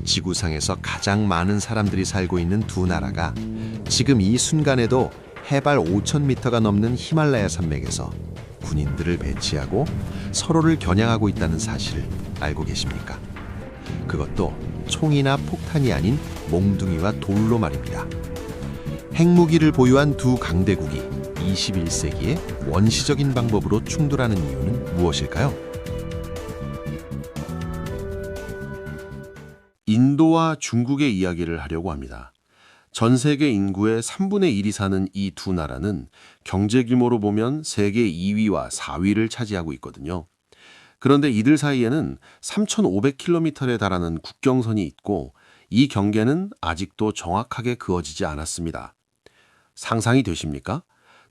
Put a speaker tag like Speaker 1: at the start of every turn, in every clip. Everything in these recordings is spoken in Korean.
Speaker 1: 지구상에서 가장 많은 사람들이 살고 있는 두 나라가 지금 이 순간에도 해발 5,000m가 넘는 히말라야 산맥에서 군인들을 배치하고 서로를 겨냥하고 있다는 사실을 알고 계십니까? 그것도 총이나 폭탄이 아닌 몽둥이와 돌로 말입니다. 핵무기를 보유한 두 강대국이 21세기에 원시적인 방법으로 충돌하는 이유는 무엇일까요?
Speaker 2: 인도와 중국의 이야기를 하려고 합니다. 전 세계 인구의 3분의 1이 사는 이 두 나라는 경제 규모로 보면 세계 2위와 4위를 차지하고 있거든요. 그런데 이들 사이에는 3,500km에 달하는 국경선이 있고 이 경계는 아직도 정확하게 그어지지 않았습니다. 상상이 되십니까?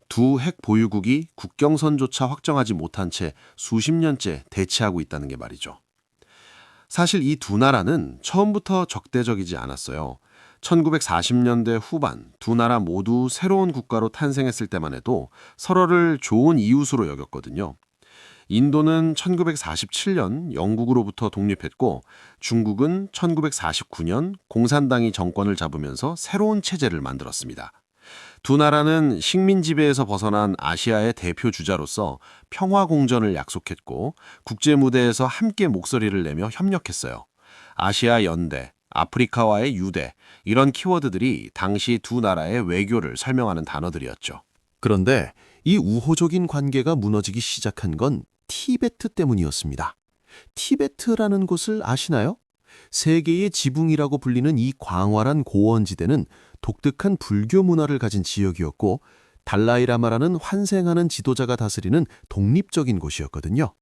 Speaker 2: 두 핵 보유국이 국경선조차 확정하지 못한 채 수십 년째 대치하고 있다는 게 말이죠. 사실 이 두 나라는 처음부터 적대적이지 않았어요. 1940년대 후반 두 나라 모두 새로운 국가로 탄생했을 때만 해도 서로를 좋은 이웃으로 여겼거든요. 인도는 1947년 영국으로부터 독립했고 중국은 1949년 공산당이 정권을 잡으면서 새로운 체제를 만들었습니다. 두 나라는 식민 지배에서 벗어난 아시아의 대표 주자로서 평화 공존을 약속했고 국제 무대에서 함께 목소리를 내며 협력했어요. 아시아 연대, 아프리카와의 유대, 이런 키워드들이 당시 두 나라의 외교를 설명하는 단어들이었죠.
Speaker 1: 그런데 이 우호적인 관계가 무너지기 시작한 건 티베트 때문이었습니다. 티베트라는 곳을 아시나요? 세계의 지붕이라고 불리는 이 광활한 고원지대는 독특한 불교 문화를 가진 지역이었고 달라이라마라는 환생하는 지도자가 다스리는 독립적인 곳이었거든요.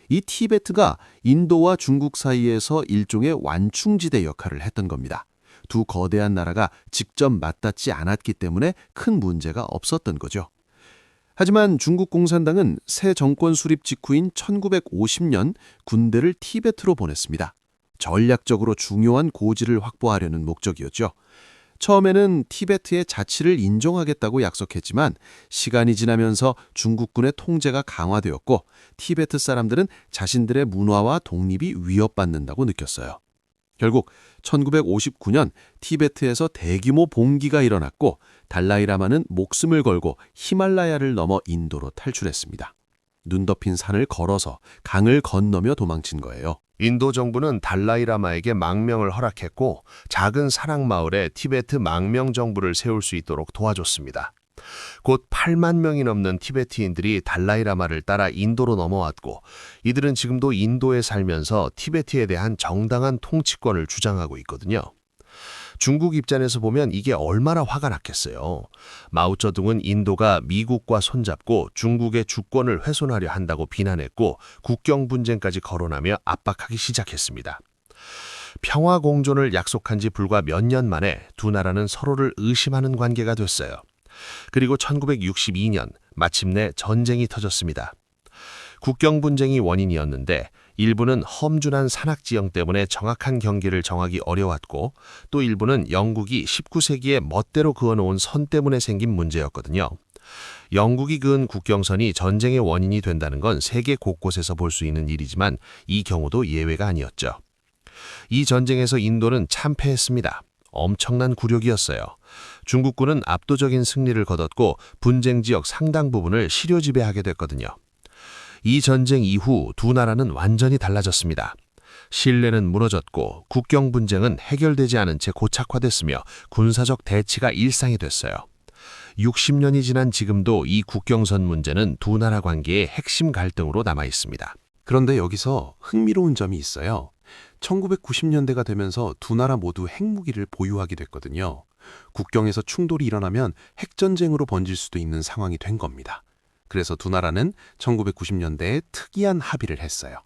Speaker 1: 이 티베트가 인도와 중국 사이에서 일종의 완충지대 역할을 했던 겁니다. 두 거대한 나라가 직접 맞닿지 않았기 때문에 큰 문제가 없었던 거죠. 하지만 중국 공산당은 새 정권 수립 직후인 1950년 군대를 티베트로 보냈습니다. 전략적으로 중요한 고지를 확보하려는 목적이었죠. 처음에는 티베트의 자치를 인정하겠다고 약속했지만 시간이 지나면서 중국군의 통제가 강화되었고 티베트 사람들은 자신들의 문화와 독립이 위협받는다고 느꼈어요. 결국 1959년 티베트에서 대규모 봉기가 일어났고 달라이라마는 목숨을 걸고 히말라야를 넘어 인도로 탈출했습니다. 눈 덮인 산을 걸어서 강을 건너며 도망친 거예요.
Speaker 3: 인도 정부는 달라이라마에게 망명을 허락했고 작은 사랑마을에 티베트 망명 정부를 세울 수 있도록 도와줬습니다. 곧 8만 명이 넘는 티베트인들이 달라이라마를 따라 인도로 넘어왔고 이들은 지금도 인도에 살면서 티베트에 대한 정당한 통치권을 주장하고 있거든요. 중국 입장에서 보면 이게 얼마나 화가 났겠어요. 마오쩌둥은 인도가 미국과 손잡고 중국의 주권을 훼손하려 한다고 비난했고 국경 분쟁까지 거론하며 압박하기 시작했습니다. 평화 공존을 약속한 지 불과 몇 년 만에 두 나라는 서로를 의심하는 관계가 됐어요. 그리고 1962년 마침내 전쟁이 터졌습니다. 국경 분쟁이 원인이었는데 일부는 험준한 산악지형 때문에 정확한 경계를 정하기 어려웠고 또 일부는 영국이 19세기에 멋대로 그어놓은 선 때문에 생긴 문제였거든요. 영국이 그은 국경선이 전쟁의 원인이 된다는 건 세계 곳곳에서 볼 수 있는 일이지만 이 경우도 예외가 아니었죠. 이 전쟁에서 인도는 참패했습니다. 엄청난 굴욕이었어요. 중국군은 압도적인 승리를 거뒀고 분쟁 지역 상당 부분을 시료 지배하게 됐거든요. 이 전쟁 이후 두 나라는 완전히 달라졌습니다. 신뢰는 무너졌고 국경 분쟁은 해결되지 않은 채 고착화됐으며 군사적 대치가 일상이 됐어요. 60년이 지난 지금도 이 국경선 문제는 두 나라 관계의 핵심 갈등으로 남아 있습니다.
Speaker 1: 그런데 여기서 흥미로운 점이 있어요. 1990년대가 되면서 두 나라 모두 핵무기를 보유하게 됐거든요. 국경에서 충돌이 일어나면 핵전쟁으로 번질 수도 있는 상황이 된 겁니다. 그래서 두 나라는 1990년대에 특이한 합의를 했어요.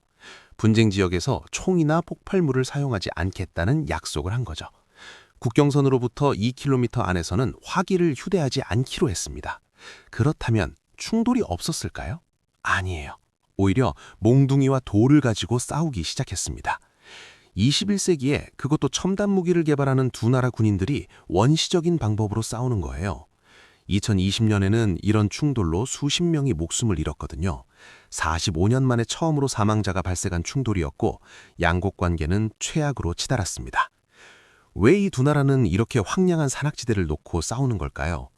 Speaker 1: 분쟁 지역에서 총이나 폭발물을 사용하지 않겠다는 약속을 한 거죠. 국경선으로부터 2km 안에서는 화기를 휴대하지 않기로 했습니다. 그렇다면 충돌이 없었을까요? 아니에요. 오히려 몽둥이와 돌을 가지고 싸우기 시작했습니다. 21세기에 그것도 첨단 무기를 개발하는 두 나라 군인들이 원시적인 방법으로 싸우는 거예요. 2020년에는 이런 충돌로 수십 명이 목숨을 잃었거든요. 45년 만에 처음으로 사망자가 발생한 충돌이었고 양국 관계는 최악으로 치달았습니다. 왜 이 두 나라는 이렇게 황량한 산악지대를 놓고 싸우는 걸까요?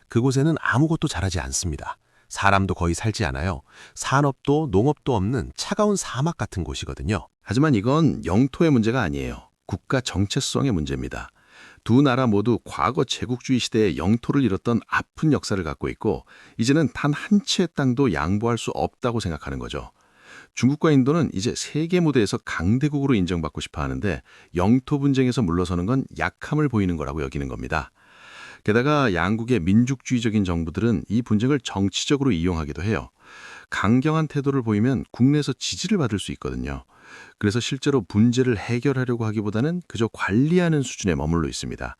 Speaker 1: 그곳에는 아무것도 자라지 않습니다. 사람도 거의 살지 않아요. 산업도 농업도 없는 차가운 사막 같은 곳이거든요.
Speaker 2: 하지만 이건 영토의 문제가 아니에요. 국가 정체성의 문제입니다. 두 나라 모두 과거 제국주의 시대에 영토를 잃었던 아픈 역사를 갖고 있고 이제는 단 한 채의 땅도 양보할 수 없다고 생각하는 거죠. 중국과 인도는 이제 세계 무대에서 강대국으로 인정받고 싶어 하는데 영토 분쟁에서 물러서는 건 약함을 보이는 거라고 여기는 겁니다. 게다가 양국의 민족주의적인 정부들은 이 분쟁을 정치적으로 이용하기도 해요. 강경한 태도를 보이면 국내에서 지지를 받을 수 있거든요. 그래서 실제로 문제를 해결하려고 하기보다는 그저 관리하는 수준에 머물러 있습니다.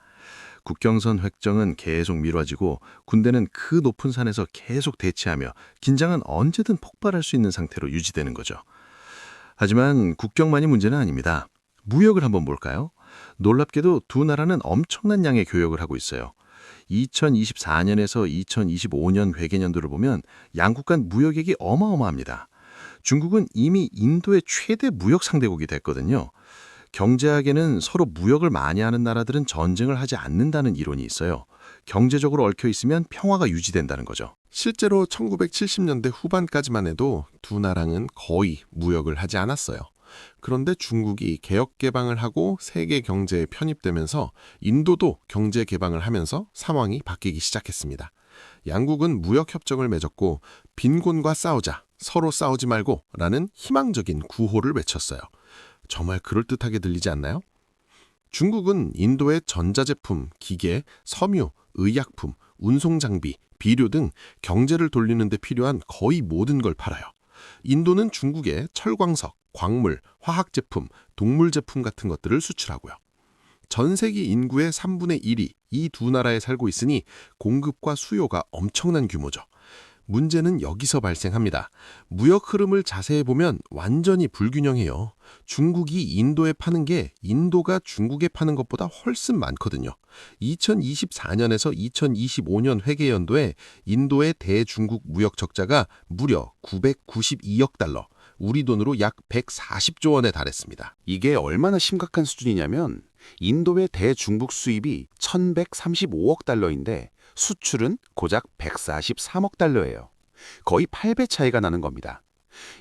Speaker 2: 국경선 획정은 계속 미뤄지고 군대는 그 높은 산에서 계속 대치하며 긴장은 언제든 폭발할 수 있는 상태로 유지되는 거죠. 하지만 국경만이 문제는 아닙니다. 무역을 한번 볼까요? 놀랍게도 두 나라는 엄청난 양의 교역을 하고 있어요. 2024년에서 2025년 회계년도를 보면 양국 간 무역액이 어마어마합니다. 중국은 이미 인도의 최대 무역 상대국이 됐거든요. 경제학에는 서로 무역을 많이 하는 나라들은 전쟁을 하지 않는다는 이론이 있어요. 경제적으로 얽혀 있으면 평화가 유지된다는 거죠.
Speaker 1: 실제로 1970년대 후반까지만 해도 두 나라는 거의 무역을 하지 않았어요. 그런데 중국이 개혁 개방을 하고 세계 경제에 편입되면서 인도도 경제 개방을 하면서 상황이 바뀌기 시작했습니다. 양국은 무역 협정을 맺었고 빈곤과 싸우자, 서로 싸우지 말고 라는 희망적인 구호를 외쳤어요. 정말 그럴듯하게 들리지 않나요? 중국은 인도의 전자제품, 기계, 섬유, 의약품, 운송장비, 비료 등 경제를 돌리는 데 필요한 거의 모든 걸 팔아요. 인도는 중국에 철광석, 광물, 화학제품, 동물제품 같은 것들을 수출하고요. 전 세계 인구의 3분의 1이 이 두 나라에 살고 있으니 공급과 수요가 엄청난 규모죠. 문제는 여기서 발생합니다. 무역 흐름을 자세히 보면 완전히 불균형해요. 중국이 인도에 파는 게 인도가 중국에 파는 것보다 훨씬 많거든요. 2024년에서 2025년 회계연도에 인도의 대중국 무역 적자가 무려 992억 달러, 우리 돈으로 약 140조 원에 달했습니다.
Speaker 4: 이게 얼마나 심각한 수준이냐면 인도의 대중국 수입이 1135억 달러인데 수출은 고작 143억 달러예요. 거의 8배 차이가 나는 겁니다.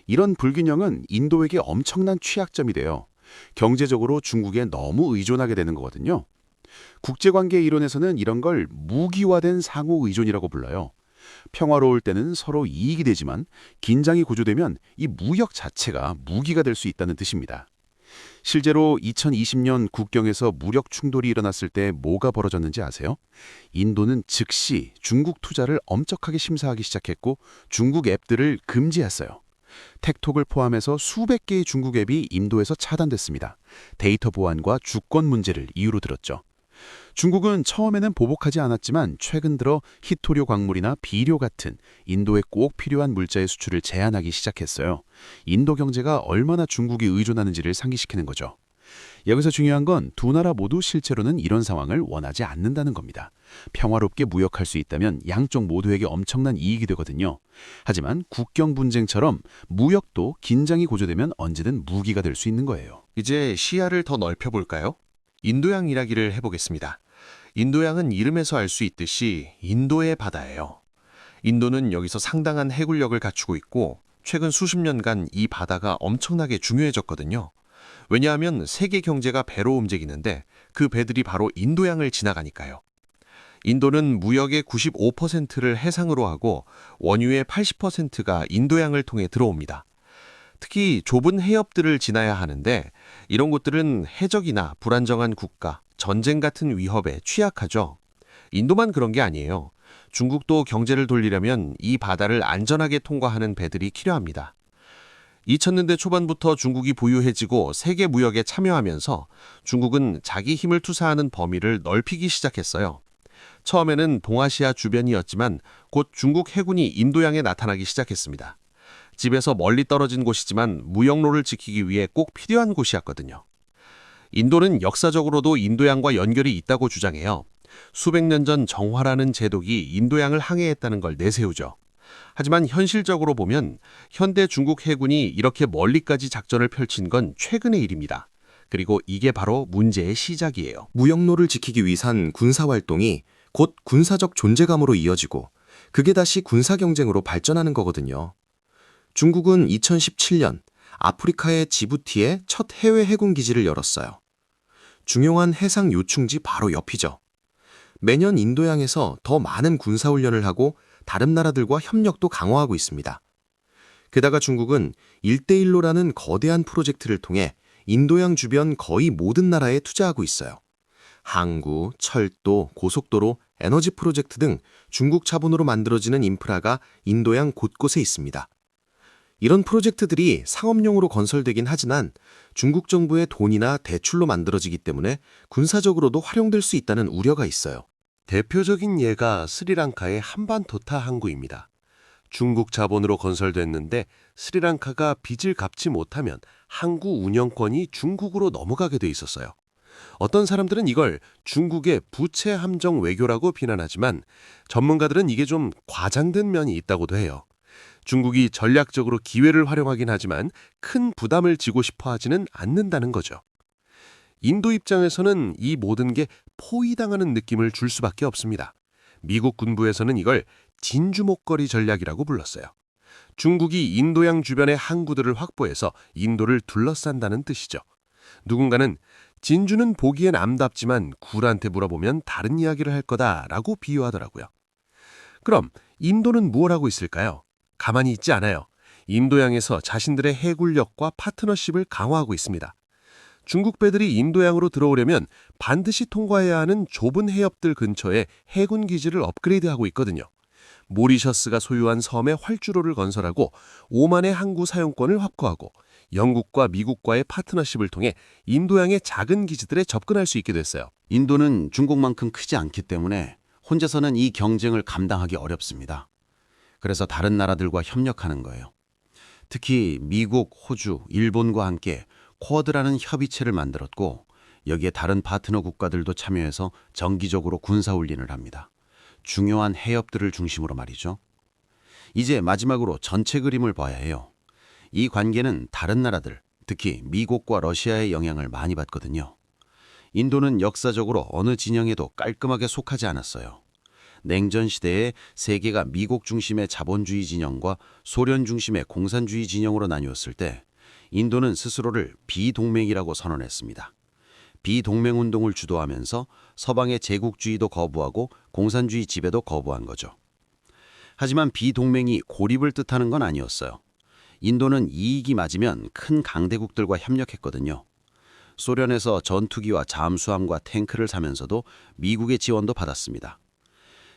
Speaker 4: 이런 불균형은 인도에게 엄청난 취약점이 돼요. 경제적으로 중국에 너무 의존하게 되는 거거든요. 국제관계 이론에서는 이런 걸 무기화된 상호 의존이라고 불러요. 평화로울 때는 서로 이익이 되지만 긴장이 고조되면 이 무역 자체가 무기가 될 수 있다는 뜻입니다. 실제로 2020년 국경에서 무력 충돌이 일어났을 때 뭐가 벌어졌는지 아세요? 인도는 즉시 중국 투자를 엄격하게 심사하기 시작했고 중국 앱들을 금지했어요. 택톡을 포함해서 수백 개의 중국 앱이 인도에서 차단됐습니다. 데이터 보안과 주권 문제를 이유로 들었죠. 중국은 처음에는 보복하지 않았지만 최근 들어 희토류 광물이나 비료 같은 인도에 꼭 필요한 물자의 수출을 제한하기 시작했어요. 인도 경제가 얼마나 중국이 의존하는지를 상기시키는 거죠. 여기서 중요한 건 두 나라 모두 실제로는 이런 상황을 원하지 않는다는 겁니다. 평화롭게 무역할 수 있다면 양쪽 모두에게 엄청난 이익이 되거든요. 하지만 국경 분쟁처럼 무역도 긴장이 고조되면 언제든 무기가 될 수 있는 거예요.
Speaker 1: 이제 시야를 더 넓혀볼까요? 인도양 이야기를 해보겠습니다. 인도양은 이름에서 알 수 있듯이 인도의 바다예요. 인도는 여기서 상당한 해군력을 갖추고 있고 최근 수십 년간 이 바다가 엄청나게 중요해졌거든요. 왜냐하면 세계 경제가 배로 움직이는데 그 배들이 바로 인도양을 지나가니까요. 인도는 무역의 95%를 해상으로 하고 원유의 80%가 인도양을 통해 들어옵니다. 특히 좁은 해협들을 지나야 하는데 이런 곳들은 해적이나 불안정한 국가, 전쟁 같은 위협에 취약하죠. 인도만 그런 게 아니에요. 중국도 경제를 돌리려면 이 바다를 안전하게 통과하는 배들이 필요합니다. 2000년대 초반부터 중국이 부유해지고 세계 무역에 참여하면서 중국은 자기 힘을 투사하는 범위를 넓히기 시작했어요. 처음에는 동아시아 주변이었지만 곧 중국 해군이 인도양에 나타나기 시작했습니다. 집에서 멀리 떨어진 곳이지만 무역로를 지키기 위해 꼭 필요한 곳이었거든요. 인도는 역사적으로도 인도양과 연결이 있다고 주장해요. 수백 년 전 정화라는 제독이 인도양을 항해했다는 걸 내세우죠. 하지만 현실적으로 보면 현대 중국 해군이 이렇게 멀리까지 작전을 펼친 건 최근의 일입니다.
Speaker 5: 그리고 이게 바로 문제의 시작이에요.
Speaker 6: 무역로를 지키기 위한 군사활동이 곧 군사적 존재감으로 이어지고 그게 다시 군사경쟁으로 발전하는 거거든요. 중국은 2017년 아프리카의 지부티에 첫 해외 해군 기지를 열었어요. 중요한 해상 요충지 바로 옆이죠. 매년 인도양에서 더 많은 군사훈련을 하고 다른 나라들과 협력도 강화하고 있습니다. 게다가 중국은 1대1로라는 거대한 프로젝트를 통해 인도양 주변 거의 모든 나라에 투자하고 있어요. 항구, 철도, 고속도로, 에너지 프로젝트 등 중국 자본으로 만들어지는 인프라가 인도양 곳곳에 있습니다. 이런 프로젝트들이 상업용으로 건설되긴 하지만 중국 정부의 돈이나 대출로 만들어지기 때문에 군사적으로도 활용될 수 있다는 우려가 있어요.
Speaker 2: 대표적인 예가 스리랑카의 한반도타 항구입니다. 중국 자본으로 건설됐는데 스리랑카가 빚을 갚지 못하면 항구 운영권이 중국으로 넘어가게 돼 있었어요. 어떤 사람들은 이걸 중국의 부채 함정 외교라고 비난하지만 전문가들은 이게 좀 과장된 면이 있다고도 해요. 중국이 전략적으로 기회를 활용하긴 하지만 큰 부담을 지고 싶어 하지는 않는다는 거죠. 인도 입장에서는 이 모든 게 포위당하는 느낌을 줄 수밖에 없습니다. 미국 군부에서는 이걸 진주목걸이 전략이라고 불렀어요. 중국이 인도양 주변의 항구들을 확보해서 인도를 둘러싼다는 뜻이죠. 누군가는 진주는 보기엔 암답지만 굴한테 물어보면 다른 이야기를 할 거다라고 비유하더라고요. 그럼 인도는 뭘 하고 있을까요? 가만히 있지 않아요. 인도양에서 자신들의 해군력과 파트너십을 강화하고 있습니다. 중국 배들이 인도양으로 들어오려면 반드시 통과해야 하는 좁은 해협들 근처에 해군 기지를 업그레이드하고 있거든요. 모리셔스가 소유한 섬에 활주로를 건설하고 오만의 항구 사용권을 확보하고 영국과 미국과의 파트너십을 통해 인도양의 작은 기지들에 접근할 수 있게 됐어요.
Speaker 4: 인도는 중국만큼 크지 않기 때문에 혼자서는 이 경쟁을 감당하기 어렵습니다. 그래서 다른 나라들과 협력하는 거예요. 특히 미국, 호주, 일본과 함께 쿼드라는 협의체를 만들었고 여기에 다른 파트너 국가들도 참여해서 정기적으로 군사훈련을 합니다. 중요한 해협들을 중심으로 말이죠. 이제 마지막으로 전체 그림을 봐야 해요. 이 관계는 다른 나라들, 특히 미국과 러시아의 영향을 많이 받거든요. 인도는 역사적으로 어느 진영에도 깔끔하게 속하지 않았어요. 냉전 시대에 세계가 미국 중심의 자본주의 진영과 소련 중심의 공산주의 진영으로 나뉘었을 때 인도는 스스로를 비동맹이라고 선언했습니다. 비동맹 운동을 주도하면서 서방의 제국주의도 거부하고 공산주의 지배도 거부한 거죠. 하지만 비동맹이 고립을 뜻하는 건 아니었어요. 인도는 이익이 맞으면 큰 강대국들과 협력했거든요. 소련에서 전투기와 잠수함과 탱크를 사면서도 미국의 지원도 받았습니다.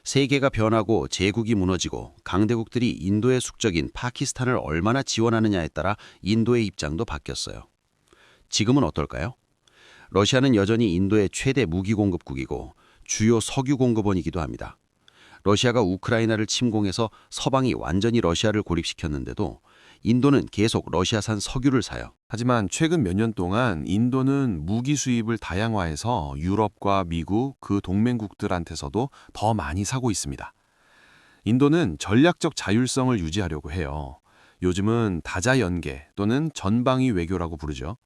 Speaker 4: 세계가 변하고 제국이 무너지고 강대국들이 인도의 숙적인 파키스탄을 얼마나 지원하느냐에 따라 인도의 입장도 바뀌었어요. 지금은 어떨까요? 러시아는 여전히 인도의 최대 무기 공급국이고 주요 석유 공급원이기도 합니다. 러시아가 우크라이나를 침공해서 서방이 완전히 러시아를 고립시켰는데도 인도는 계속 러시아산 석유를 사요.
Speaker 7: 하지만 최근 몇 년 동안 인도는 무기 수입을 다양화해서 유럽과 미국, 그 동맹국들한테서도 더 많이 사고 있습니다. 인도는 전략적 자율성을 유지하려고 해요. 요즘은 다자연계 또는 전방위 외교라고 부르죠.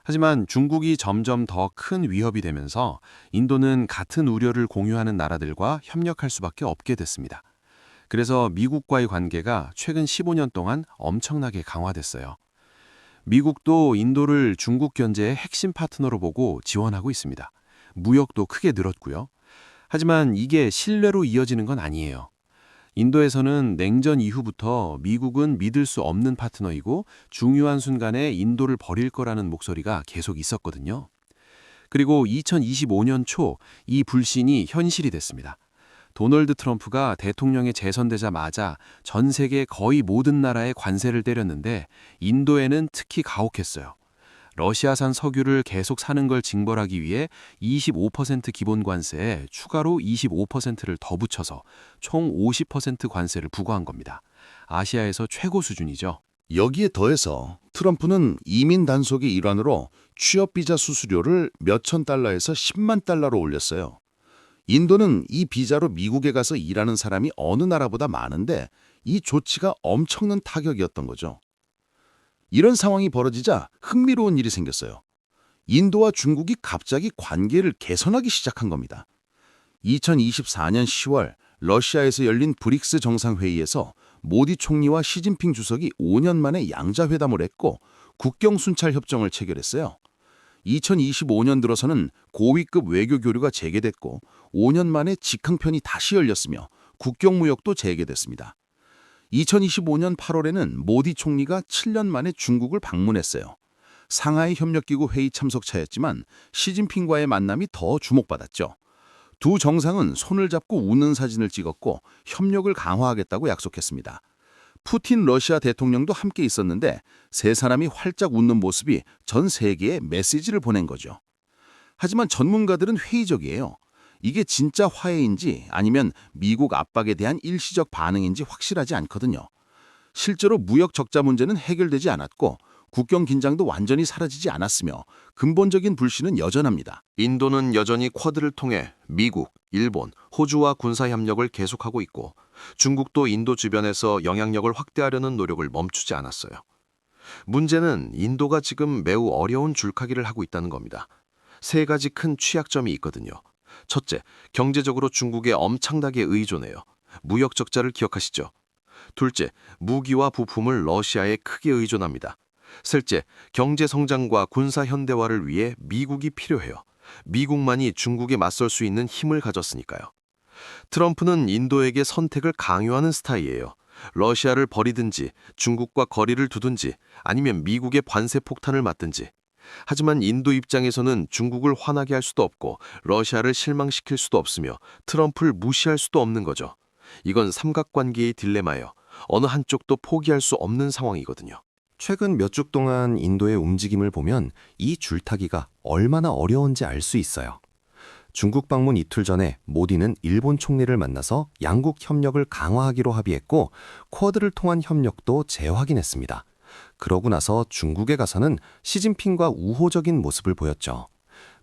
Speaker 7: 하지만 중국이 점점 더 큰 위협이 되면서 인도는 같은 우려를 공유하는 나라들과 협력할 수밖에 없게 됐습니다. 그래서 미국과의 관계가 최근 15년 동안 엄청나게 강화됐어요. 미국도 인도를 중국 견제의 핵심 파트너로 보고 지원하고 있습니다. 무역도 크게 늘었고요. 하지만 이게 신뢰로 이어지는 건 아니에요. 인도에서는 냉전 이후부터 미국은 믿을 수 없는 파트너이고 중요한 순간에 인도를 버릴 거라는 목소리가 계속 있었거든요. 그리고 2025년 초 이 불신이 현실이 됐습니다. 도널드 트럼프가 대통령에 재선되자마자 전 세계 거의 모든 나라에 관세를 때렸는데 인도에는 특히 가혹했어요. 러시아산 석유를 계속 사는 걸 징벌하기 위해 25% 기본 관세에 추가로 25%를 더 붙여서 총 50% 관세를 부과한 겁니다. 아시아에서 최고 수준이죠.
Speaker 8: 여기에 더해서 트럼프는 이민 단속의 일환으로 취업비자 수수료를 몇천 달러에서 10만 달러로 올렸어요. 인도는 이 비자로 미국에 가서 일하는 사람이 어느 나라보다 많은데 이 조치가 엄청난 타격이었던 거죠. 이런 상황이 벌어지자 흥미로운 일이 생겼어요. 인도와 중국이 갑자기 관계를 개선하기 시작한 겁니다. 2024년 10월 러시아에서 열린 브릭스 정상회의에서 모디 총리와 시진핑 주석이 5년 만에 양자회담을 했고 국경 순찰 협정을 체결했어요. 2025년 들어서는 고위급 외교 교류가 재개됐고 5년 만에 직항편이 다시 열렸으며 국경 무역도 재개됐습니다. 2025년 8월에는 모디 총리가 7년 만에 중국을 방문했어요. 상하이 협력기구 회의 참석차였지만 시진핑과의 만남이 더 주목받았죠. 두 정상은 손을 잡고 웃는 사진을 찍었고 협력을 강화하겠다고 약속했습니다. 푸틴 러시아 대통령도 함께 있었는데 세 사람이 활짝 웃는 모습이 전 세계에 메시지를 보낸 거죠. 하지만 전문가들은 회의적이에요. 이게 진짜 화해인지 아니면 미국 압박에 대한 일시적 반응인지 확실하지 않거든요. 실제로 무역 적자 문제는 해결되지 않았고 국경 긴장도 완전히 사라지지 않았으며 근본적인 불신은 여전합니다.
Speaker 2: 인도는 여전히 쿼드를 통해 미국, 일본, 호주와 군사 협력을 계속하고 있고 중국도 인도 주변에서 영향력을 확대하려는 노력을 멈추지 않았어요. 문제는 인도가 지금 매우 어려운 줄타기를 하고 있다는 겁니다. 세 가지 큰 취약점이 있거든요. 첫째, 경제적으로 중국에 엄청나게 의존해요. 무역 적자를 기억하시죠? 둘째, 무기와 부품을 러시아에 크게 의존합니다. 셋째, 경제 성장과 군사 현대화를 위해 미국이 필요해요. 미국만이 중국에 맞설 수 있는 힘을 가졌으니까요. 트럼프는 인도에게 선택을 강요하는 스타일이에요. 러시아를 버리든지 중국과 거리를 두든지 아니면 미국의 관세 폭탄을 맞든지. 하지만 인도 입장에서는 중국을 화나게 할 수도 없고 러시아를 실망시킬 수도 없으며 트럼프를 무시할 수도 없는 거죠. 이건 삼각관계의 딜레마예요. 어느 한쪽도 포기할 수 없는 상황이거든요.
Speaker 6: 최근 몇 주 동안 인도의 움직임을 보면 이 줄타기가 얼마나 어려운지 알 수 있어요. 중국 방문 이틀 전에 모디는 일본 총리를 만나서 양국 협력을 강화하기로 합의했고 쿼드를 통한 협력도 재확인했습니다. 그러고 나서 중국에 가서는 시진핑과 우호적인 모습을 보였죠.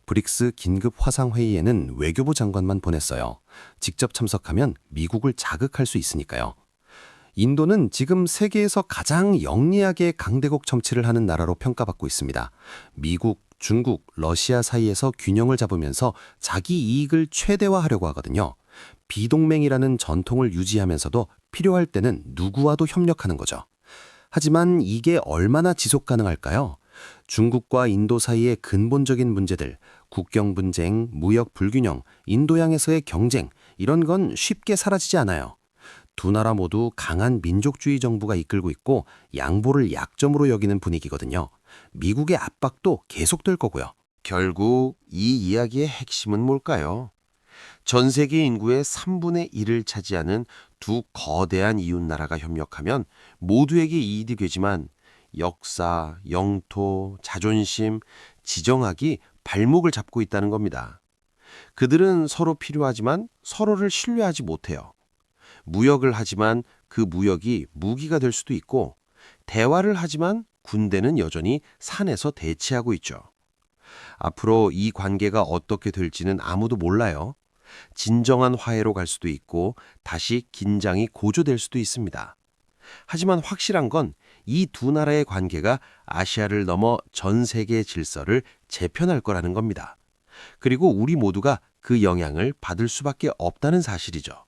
Speaker 6: 브릭스 긴급 화상회의에는 외교부 장관만 보냈어요. 직접 참석하면 미국을 자극할 수 있으니까요. 인도는 지금 세계에서 가장 영리하게 강대국 정치를 하는 나라로 평가받고 있습니다. 미국, 중국, 러시아 사이에서 균형을 잡으면서 자기 이익을 최대화하려고 하거든요. 비동맹이라는 전통을 유지하면서도 필요할 때는 누구와도 협력하는 거죠. 하지만 이게 얼마나 지속 가능할까요? 중국과 인도 사이의 근본적인 문제들, 국경 분쟁, 무역 불균형, 인도양에서의 경쟁, 이런 건 쉽게 사라지지 않아요. 두 나라 모두 강한 민족주의 정부가 이끌고 있고 양보를 약점으로 여기는 분위기거든요. 미국의 압박도 계속될 거고요.
Speaker 1: 결국 이 이야기의 핵심은 뭘까요? 전 세계 인구의 3분의 1을 차지하는 두 거대한 이웃나라가 협력하면 모두에게 이익이 되지만 역사, 영토, 자존심, 지정학이 발목을 잡고 있다는 겁니다. 그들은 서로 필요하지만 서로를 신뢰하지 못해요. 무역을 하지만 그 무역이 무기가 될 수도 있고 대화를 하지만 군대는 여전히 산에서 대치하고 있죠. 앞으로 이 관계가 어떻게 될지는 아무도 몰라요. 진정한 화해로 갈 수도 있고 다시 긴장이 고조될 수도 있습니다. 하지만 확실한 건 이 두 나라의 관계가 아시아를 넘어 전 세계의 질서를 재편할 거라는 겁니다. 그리고 우리 모두가 그 영향을 받을 수밖에 없다는 사실이죠.